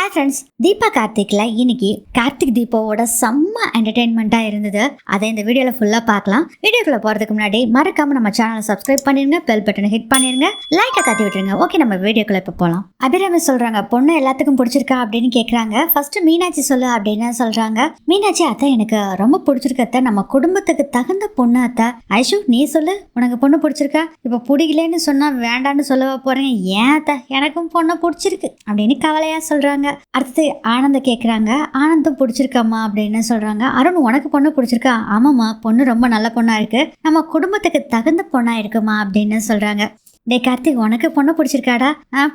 Hi friends, Deepa கார்த்திக்ல இன்னைக்கு கார்த்திக் தீபாவோட செம்ம என்டர்டெயின்மெண்ட்டாக இருந்தது. அதை இந்த வீடியோவில் ஃபுல்லாக பார்க்கலாம். வீடியோக்குள்ளே போகிறதுக்கு முன்னாடி மறக்காம நம்ம சேனலை சப்ஸ்கிரைப் பண்ணிருங்க, பெல் பட்டனை ஹிட் பண்ணிருங்க, லைக்கை தட்டி விட்டுருங்க. ஓகே, நம்ம வீடியோக்குள்ளே இப்போ போகலாம். அபிராமி சொல்கிறாங்க, பொண்ணு எல்லாத்துக்கும் பிடிச்சிருக்கா அப்படின்னு கேட்குறாங்க. ஃபர்ஸ்ட் மீனாட்சி சொல்லு அப்படின்னு சொல்கிறாங்க. மீனாட்சி, அத்தை எனக்கு ரொம்ப பிடிச்சிருக்கு அத்தை, நம்ம குடும்பத்துக்கு தகுந்த பொண்ணு அத்தை. ஐஷு, நீ சொல்லு, உனக்கு பொண்ணு பிடிச்சிருக்கா? இப்போ பிடிக்கலன்னு சொன்னால் வேண்டான்னு சொல்லவா போகிறேங்க? ஏன் அத்தை, எனக்கும் பொண்ணு பிடிச்சிருக்கு அப்படின்னு கவலையாக சொல்கிறாங்க. அடுத்து ஆனந்த கேட்குறாங்க. ஆனந்தம் பிடிச்சிருக்காம்மா அப்படின்னு சொல்றாங்க. அருண், உனக்கு பொண்ணு பிடிச்சிருக்கா? ஆமாம்மா, பொண்ணு ரொம்ப நல்ல பொண்ணா இருக்கு, நம்ம குடும்பத்துக்கு தகுந்த பொண்ணா இருக்குமா அப்படின்னு சொல்றாங்க. டே கார்த்திக், உனக்கு பொண்ணு பிடிச்சிருக்காடா?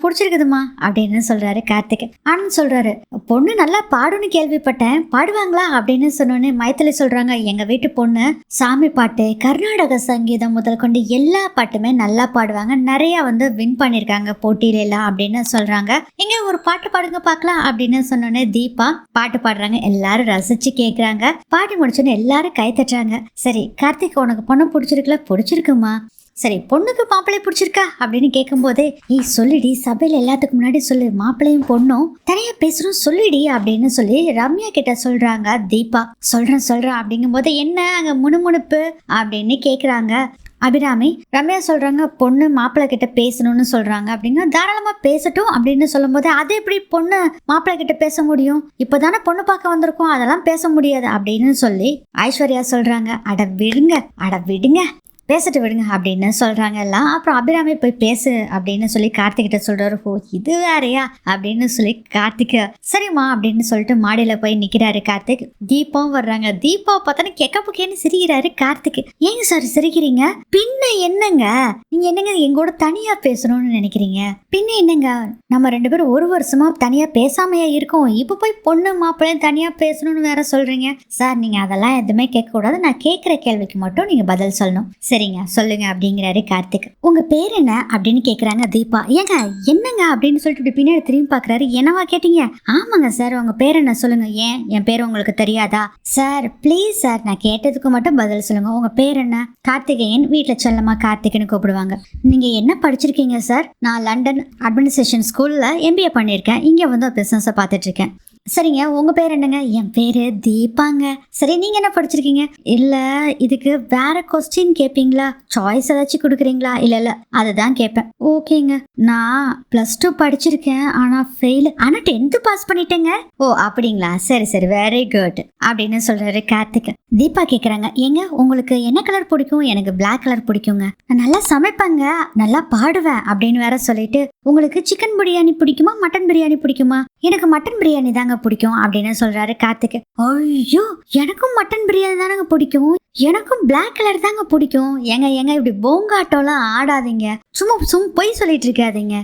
பிடிச்சிருக்குதுமா அப்படின்னு சொல்றாரு கார்த்திக். ஆனந்த் சொல்றாரு, பொண்ணு நல்லா பாடுன்னு கேள்விப்பட்டேன், பாடுவாங்களா அப்படின்னு சொன்னோன்னே மைத்திலி சொல்றாங்க, எங்க வீட்டு பொண்ணு சாமி பாட்டு, கர்நாடக சங்கீதம் முதல் கொண்டு எல்லா பாட்டுமே நல்லா பாடுவாங்க, நிறைய வின் பண்ணிருக்காங்க போட்டியில எல்லாம் அப்படின்னு சொல்றாங்க. எங்க ஒரு பாட்டு பாடுங்க பாக்கலாம் அப்படின்னு சொன்னோன்னே தீபா பாட்டு பாடுறாங்க. எல்லாரும் ரசிச்சு கேக்குறாங்க. பாட்டு முடிச்சோன்னு எல்லாரும் கை தட்டுறாங்க. சரி கார்த்திக், உனக்கு பொண்ணு பிடிச்சிருக்குல? பிடிச்சிருக்குமா. சரி, பொண்ணுக்கு மாப்பிள்ளை பிடிச்சிருக்கா அப்படின்னு கேட்கும் போதே, ஏய் சொல்லிடி, சபையில எல்லாத்துக்கும் முன்னாடி சொல்லு, மாப்பிள்ளையும் பொண்ணும் தனியா பேசுறோம் சொல்லிடி அப்படின்னு சொல்லி ரம்யா கிட்ட சொல்றாங்க தீபா. சொல்றேன் அப்படிங்கும் போது என்ன அங்க முணுமுணுப்பு அப்படின்னு கேக்குறாங்க அபிராமி. ரம்யா சொல்றாங்க, பொண்ணு மாப்பிள்ளை கிட்ட பேசணும்னு சொல்றாங்க அப்படிங்க. தாராளமா பேசட்டும் அப்படின்னு சொல்லும் போது, அது எப்படி பொண்ணு மாப்பிள்ளை கிட்ட பேச முடியும்? இப்பதானே பொண்ணு பார்க்க வந்திருக்கோம், அதெல்லாம் பேச முடியாது அப்படின்னு சொல்லி ஐஸ்வர்யா சொல்றாங்க. அட விடுங்க பேசிட்டு விடுங்க அப்படின்னு சொல்றாங்க எல்லாம். அப்புறம் அபிராமி போய் பேசு அப்படின்னு சொல்லி கார்த்திகிட்ட சொல்றாரு. ஓ, இது வேறையா அப்படின்னு சொல்லி கார்த்திக் சரிம்மா அப்படின்னு சொல்லிட்டு மாடியில போய் நிக்கிறாரு கார்த்திக். தீபாவும் வர்றாங்க. தீபா பார்த்தானே கெக்க புக்கேன்னு சிரிக்கிறாரு கார்த்திக். ஏங்க சார் சிரிக்கிறீங்க? பின்ன என்னங்க நீங்க, என்னங்க எங்கூட தனியா பேசணும்னு நினைக்கிறீங்க? பின்ன என்னங்க, நம்ம 2 பேரும் 1 வருஷமா தனியா பேசாமையா இருக்கோம், இப்ப போய் பொண்ணு மாப்பிள்ளையும் தனியா பேசணும்னு வேற சொல்றீங்க. சார் நீங்க அதெல்லாம் எதுவுமே கேட்க கூடாது, நான் கேட்கிற கேள்விக்கு மட்டும் நீங்க பதில் சொல்லணும். சரிங்க சொல்லுங்க அப்படிங்கிறாரு கார்த்திக். உங்க பேர் என்ன அப்படின்னு கேக்குறாங்க தீபா. ஏங்க என்னங்க அப்படின்னு சொல்லிட்டு இப்படி பின்னாடி திரும்பி பாக்குறாரு. என்னவா கேட்டீங்க? ஆமாங்க சார், உங்க பேர் என்ன சொல்லுங்க. ஏன் என் பேர் உங்களுக்கு தெரியாதா? சார் ப்ளீஸ் சார், நான் கேட்டதுக்கு மட்டும் பதில் சொல்லுங்க. உங்க பேர் என்ன? கார்த்திகேயன், வீட்டுல செல்லமா கார்த்திக்னு கூப்பிடுவாங்க. நீங்க என்ன படிச்சிருக்கீங்க சார்? நான் லண்டன் அட்மினிஸ்ட்ரேஷன் ஸ்கூல்ல MBA பண்ணிருக்கேன், இங்க பிசினஸ் பார்த்துட்டு இருக்கேன். சரிங்க, உங்க பேர் என்னங்க? என் பேரு தீபாங்க. சரி, நீங்க என்ன படிச்சிருக்கீங்க? இல்ல, இதுக்கு வேற கொஸ்டின் கேட்பீங்களா? சாய்ஸ் ஏதாச்சும் கொடுக்குறீங்களா? இல்ல அதுதான் கேட்பேன். ஓகேங்க, நான் +2 படிச்சிருக்கேன், ஆனா ஃபெயில், ஆனா 10th பாஸ் பண்ணிட்டேங்க. ஓ அப்படிங்களா, சரி வெரி குட் அப்படின்னு சொல்றாரு கார்த்திக். தீபா கேக்குறாங்க, ஏங்க உங்களுக்கு என்ன கலர் பிடிக்கும்? எனக்கு பிளாக் கலர் பிடிக்குங்க. நான் நல்லா சமைப்பேங்க, நல்லா பாடுவேன் அப்படின்னு வேற சொல்லிட்டு, உங்களுக்கு சிக்கன் பிரியாணி பிடிக்குமா மட்டன் பிரியாணி பிடிக்குமா? எனக்கு மட்டன் பிரியாணி தாங்க பிடிக்கும் அப்படின்னு சொல்றாரு கார்த்திக். ஐயோ, எனக்கும் மட்டன் பிரியாணி தானங்க பிடிக்கும், எனக்கும் பிளாக் கலர் தாங்க பிடிக்கும். ஏங்க இப்படி போங்காட்டோலாம் ஆடாதீங்க, சும்மா பொய் சொல்லிட்டு இருக்காதீங்க.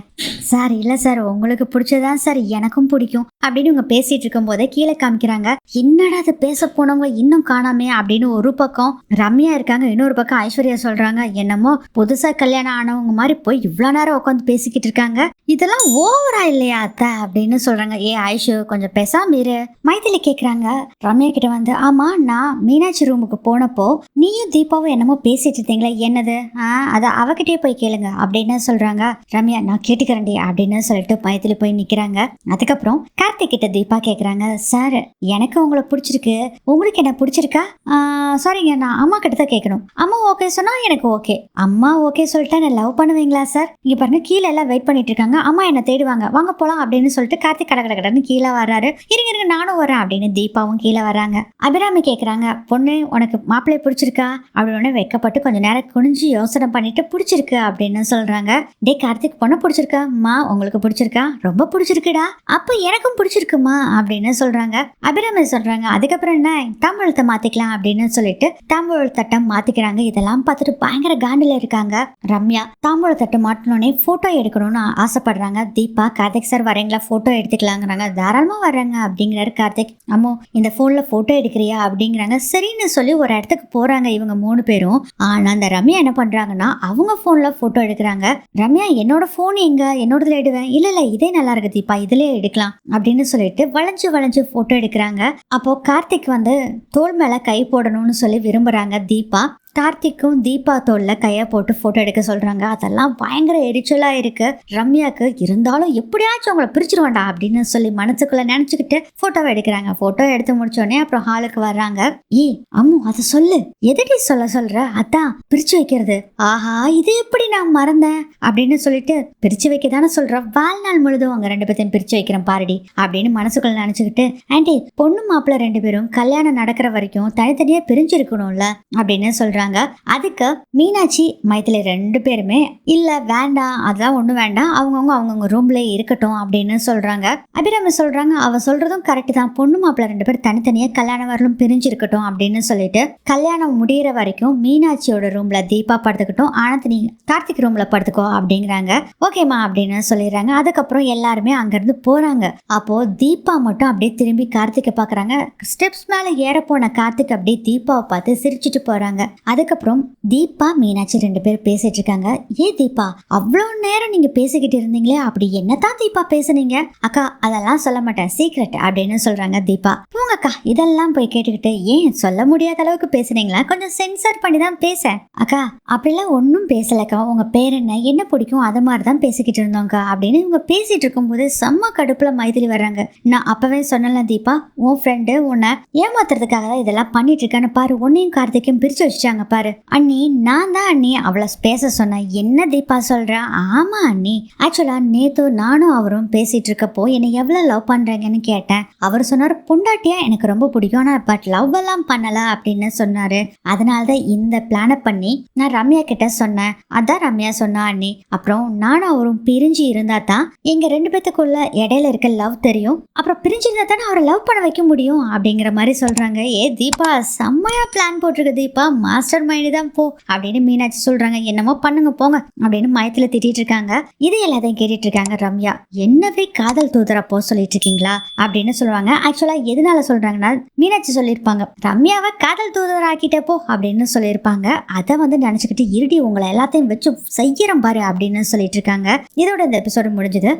சார் இல்ல சார், உங்களுக்கு பிடிச்சதான் சார் எனக்கும் பிடிக்கும் அப்படின்னு இவங்க பேசிட்டு இருக்கும் போதே கீழே காமிக்கிறாங்க. என்னடா அது, பேச போனவங்க இன்னும் காணாமே அப்படின்னு ஒரு பக்கம் ரம்யா இருக்காங்க, இன்னொரு பக்கம் ஐஸ்வர்யா சொல்றாங்க, என்னமோ புதுசா கல்யாணம் ஆனவங்க மாதிரி போய் இவ்வளவு நேரம் உட்காந்து பேசிக்கிட்டு இருக்காங்க, இதெல்லாம் ஓவரா இல்லையா அத்தை அப்படின்னு சொல்றாங்க. ஏ ஐஷு, கொஞ்சம் பேசாம இரு. மைதிலி கேக்குறாங்க ரம்யா கிட்ட ஆமா, நான் மீனாட்சி ரூமுக்கு போனப்போ நீயும் தீபாவும் என்னமோ பேசிட்டு இருந்தீங்களா, என்னது? அத அவகிட்டே போய் கேளுங்க அப்படின்னு சொல்றாங்க. ரம்யா, நான் கேட்டுக்கிறேன்டி அப்படின்னு சொல்லிட்டு மைதிலி போய் நிக்கிறாங்க. அதுக்கப்புறம் கார்த்திக் கிட்ட தீபா கேக்குறாங்க, சார் எனக்கு உங்களை பிடிச்சிருக்கு, உங்களுக்கு என்ன பிடிச்சிருக்கா? சாரிங்க, நான் அம்மா கிட்ட தான் கேட்கணும். அம்மா ஓகே சொன்னா எனக்கு ஓகே. அம்மா ஓகே சொல்லிட்டா நான் லவ் பண்ணுவீங்களா சார்? இங்க பாருங்க, கீழே எல்லாம் வெயிட் பண்ணிட்டு இருக்காங்க, அம்மா என்ன தேடுவாங்க, வாங்க போலாம் அப்படின்னு சொல்லிட்டு கார்த்திக் கடன்னு கீழே வர்றாரு. இருங்க நானும் வரேன் அப்படின்னு தீபாவும் கீழே வர்றாங்க. அபிராமி கேக்குறாங்க, பொண்ணு உனக்கு மாப்பிள்ளை பிடிச்சிருக்கா அப்படின்னு வைக்கப்பட்டு கொஞ்ச நேரம் குனிஞ்சு யோசனை பண்ணிட்டு பிடிச்சிருக்கு அப்படின்னு சொல்றாங்க. டே கார்த்திக், பொண்ணு பிடிச்சிருக்கா? மா உங்களுக்கு பிடிச்சிருக்கா? ரொம்ப பிடிச்சிருக்குடா, அப்ப எனக்கும் பிடிச்சிருக்குமா அப்படின்னு சொல்றாங்க. அபிராமி சொல்றாங்க, அதுக்கப்புறம் என்ன, தாம்பூலத்தை மாத்திக்கலாம் அப்படின்னு சொல்லிட்டு தாம்பூல தட்டை மாத்திக்கிறாங்க. இதெல்லாம் பார்த்துட்டு பயங்கர காண்டில இருக்காங்க ரம்யா. தாம்பூல தட்டை மாட்டணும்னே போட்டோ எடுக்கணும்னு ஆசைப்படுறாங்க தீபா. கார்த்திக் சார் வரீங்களா, போட்டோ எடுத்துக்கலாங்கிறாங்க. தாராளமா வர்றாங்க அப்படிங்கிறாரு கார்த்திக். அம்மோ இந்த போன்ல போட்டோ எடுக்கிறியா அப்படிங்கிறாங்க. சரின்னு சொல்லி ஒரு இடத்துக்கு போறாங்க இவங்க 3 பேரும். ஆனா அந்த ரம்யா என்ன பண்றாங்கன்னா, அவங்க போன்ல போட்டோ எடுக்கிறாங்க. ரம்யா, என்னோட போன் எங்க? என்னோடதுல எடுவேன். இல்ல இதே நல்லா இருக்கு தீபா, இதுலயே எடுக்கலாம் அப்படின்னு சொல்லிட்டு வளைஞ்சு போட்டோ எடுக்கிறாங்க. அப்போ கார்த்திக் தோல் மேல கை போடணும்னு சொல்லி விரும்புறாங்க தீபா. கார்த்திக்கும் தீபா தோல்ல கையை போட்டு போட்டோ எடுக்க சொல்றாங்க. அதெல்லாம் பயங்கர எரிச்சலா இருக்கு ரம்யாக்கு. இருந்தாலும் எப்படியாச்சும் அவங்கள பிரிச்சிருவாண்டா அப்படின்னு சொல்லி மனசுக்குள்ள நினைச்சுக்கிட்டு போட்டோவை எடுக்கிறாங்க. போட்டோ எடுத்து முடிச்சோடனே அப்புறம் ஹாலுக்கு வர்றாங்க. அம்மு அதை சொல்லு, எதடி சொல்ற? அதான் பிரிச்சு வைக்கிறது. ஆஹா, இது எப்படி நான் மறந்தேன் அப்படின்னு சொல்லிட்டு பிரிச்சு வைக்க தானே சொல்ற, வாழ்நாள் முழுதும் அவங்க 2 பேர்த்தையும் பிரிச்சு வைக்கிறேன் பாருடி அப்படின்னு மனசுக்குள்ள நினைச்சுக்கிட்டு, ஆண்டி பொண்ணு மாப்பிள்ள 2 பேரும் கல்யாணம் நடக்கிற வரைக்கும் தனித்தனியா பிரிஞ்சிருக்கணும்ல அப்படின்னு சொல்றாங்க. அதுக்கு மீனாட்சி மைத்திலி 2 பேருமே இல்ல வேண்டாம், அதெல்லாம் ஒண்ணு வேண்டாம், அவங்கவுங்க ரூம்ல இருக்கட்டும் அப்படின்னு சொல்றாங்க. அபிராமி சொல்றாங்க, அவ சொல்றதும் கரெக்ட் தான், பொண்ணு மாப்பிள்ள 2 பேர் தனித்தனியா கல்யாணம் வரலும் பிரிஞ்சிருக்கட்டும் அப்படின்னு சொல்லிட்டு கல்யாணம் முடிகிற வரைக்கும் மீனாட்சியோட ரூம்ல தீபா படுத்துக்கிட்டும், ஆனந்த் நீ கார்த்திக் ரூம்ல படுத்துக்கோ அப்படிங்கிறாங்க. ஓகேமா அப்படின்னு சொல்லிடுறாங்க. அதுக்கப்புறம் எல்லாருமே அங்கிருந்து போறாங்க. அப்போ தீபா மட்டும் அப்படியே திரும்பி கார்த்திகை பாக்குறாங்க. ஸ்டெப்ஸ் மேல ஏற போன கார்த்திக் அப்படியே தீபாவை பார்த்து சிரிச்சுட்டு போறாங்க. அதுக்கப்புறம் தீபா மீனாட்சி 2 பேரும் பேசிட்டு இருக்காங்க. தீபா அவ்வளோ நேரம் நீங்க பேசிக்கிட்டு இருந்தீங்களே, அப்படி என்னதான் தீபா பேசுனீங்க? அக்கா அதெல்லாம் சொல்ல மாட்டேன், சீக்ரெட் அப்படின்னு சொல்றாங்க தீபா. போங்கக்கா, இதெல்லாம் போய் கேட்டுக்கிட்டு ஏன் சொல்ல முடியாத அளவுக்கு பேசுனீங்களா? கொஞ்சம் சென்சார் பண்ணி தான் பேச. அக்கா அப்படிலாம் ஒன்றும் பேசலக்கா, உங்க பேர் என்ன பிடிக்கும் அது மாதிரி தான் பேசிக்கிட்டு இருந்தோங்க்கா அப்படின்னு இவங்க பேசிட்டு இருக்கும்போது செம்ம கடுப்புல மைதிலி வர்றாங்க. நான் அப்பவே சொன்னல தீபா, உன் ஃப்ரெண்டு உன்னை ஏமாத்துறதுக்காக தான் இதெல்லாம் பண்ணிட்டு இருக்கான்னு பாரு, உன்னையும் கார்த்திகையும் பிரிச்சு வச்சுட்டாங்க பாரு. அண்ணி நான் தான் அண்ணி அவளை பேச சொன்னேன். என்ன தீபா சொல்ற? ஆமா அண்ணி, ஆக்சுவலா நேத்து நானும் அவரும் பேசிட்டு இருக்கப்போ என்னை எவ்வளவு லவ் பண்றீங்கன்னு கேட்டேன். அவர் சொன்னார் பொண்டாட்டியா எனக்கு ரொம்ப பிடிக்கும், ஆனா பட் லவ் எல்லாம் பண்ணல அப்படின்னு சொன்னாரு. அதனாலதான் இந்த பிளான பண்ணி நான் ரம்யா கிட்ட சொன்னேன். அதான் ரம்யா சொன்னா அண்ணி. அப்புறம் நானும் அவரும் பிரிஞ்சு இருந்தா தான் எங்க 2 பேத்துக்குள்ள இடையில இருக்க லவ் தெரியும், அப்புறம் பிரிஞ்சிருந்தா தானே அவரை லவ் பண்ண வைக்க முடியும் அப்படிங்கிற மாதிரி சொல்றாங்க. தீபா செம்மையா பிளான் போட்டிருக்கு தீபா, மாஸ்டர் மைண்ட் தான் போ அப்படின்னு மீனாட்சி சொல்றாங்க. என்னமோ பண்ணுங்க போங்க அப்படின்னு மயத்துல திட்டிட்டு இருக்காங்க. இது எல்லாத்தையும் கேட்டுட்டு இருக்காங்க ரம்யா. என்னவே காதல் தூதரா போ சொல்லிட்டு இருக்கீங்களா அப்படின்னு சொல்லுவாங்க. ஆக்சுவலா எதனால சொல்றாங்கன்னா மீனாட்சி சொல்லியிருப்பாங்க, ரம்யாவை காதல் தூதர் ஆக்கிட்ட போ அப்படின்னு சொல்லியிருப்பாங்க. அதை நினைச்சுக்கிட்டு இருடி உங்களை எல்லாத்தையும் வச்சு செய்யறோம் பாரு அப்படின்னு சொல்லிட்டு இருக்காங்க. இதோட இந்த எபிசோடு முடிஞ்சது.